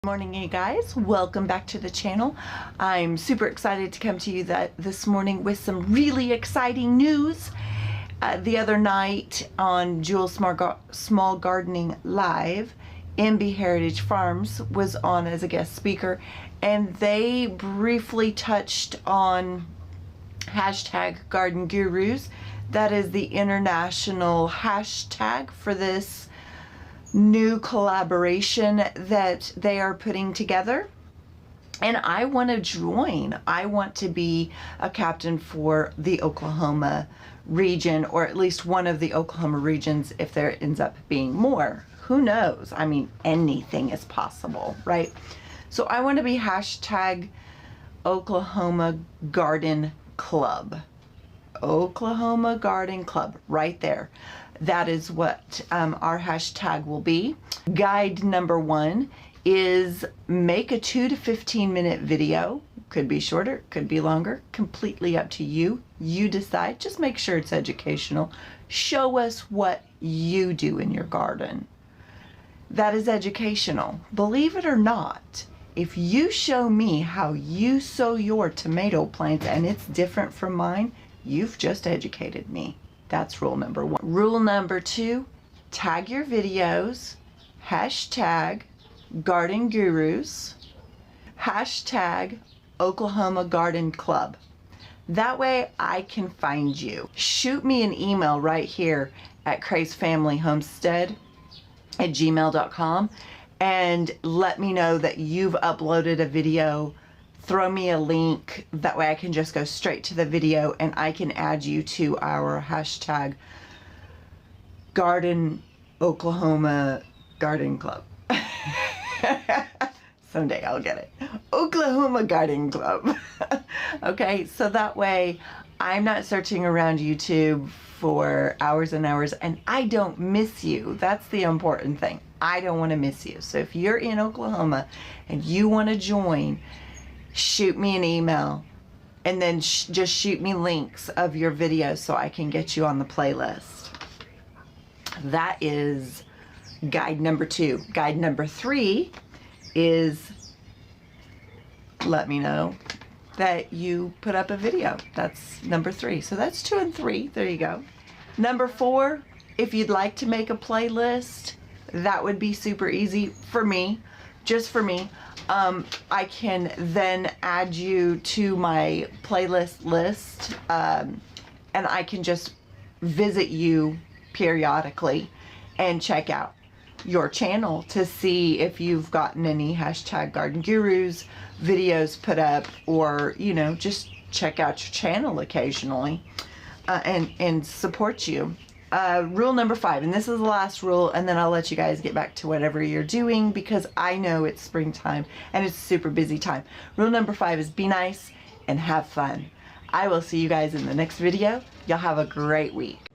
Morning, you guys. Welcome back to the channel. I'm super excited to come to you this morning with some really exciting news. The other night on Jewel's Small Gardening Live, MB Heritage Farms was on as a guest speaker, and they briefly touched on hashtag Garden Gurus. That is the international hashtag for this new collaboration that they are putting together, and I want to join. I want to be a captain for the Oklahoma region, or at least one of the Oklahoma regions if there ends up being more. Who knows? I mean, anything is possible, right? So I want to be hashtag Oklahoma Garden Club. Oklahoma Garden Club, right there. That is what our hashtag will be. Guide number 1 is make a 2 to 15 minute video. Could be shorter, could be longer, completely up to you. You decide. Just make sure it's educational. Show us what you do in your garden. That is educational. Believe it or not, if you show me how you sow your tomato plants and it's different from mine, you've just educated me. That's rule number 1. Rule number 2, tag your videos, hashtag Garden Gurus, hashtag Oklahoma Garden Club. That way I can find you. Shoot me an email right here at crazefamilyhomestead@gmail.com and let me know that you've uploaded a video. Throw me a link. That way I can just go straight to the video and I can add you to our hashtag Garden Oklahoma Garden Club. Someday I'll get it. Oklahoma Garden Club. Okay, so that way I'm not searching around YouTube for hours and hours and I don't miss you. That's the important thing. I don't want to miss you. So if you're in Oklahoma and you want to join, shoot me an email and then just shoot me links of your videos so I can get you on the playlist. That is guide number 2. Guide number 3 is let me know that you put up a video. That's number 3. So that's 2 and 3. There you go. Number 4, if you'd like to make a playlist, that would be super easy for me, just for me. I can then add you to my playlist list, and I can just visit you periodically and check out your channel to see if you've gotten any hashtag Garden Gurus videos put up, or you know, just check out your channel occasionally and support you. Rule number 5, and this is the last rule, and then I'll let you guys get back to whatever you're doing because I know it's springtime and it's a super busy time. Rule number 5 is be nice and have fun. I will see you guys in the next video. Y'all have a great week.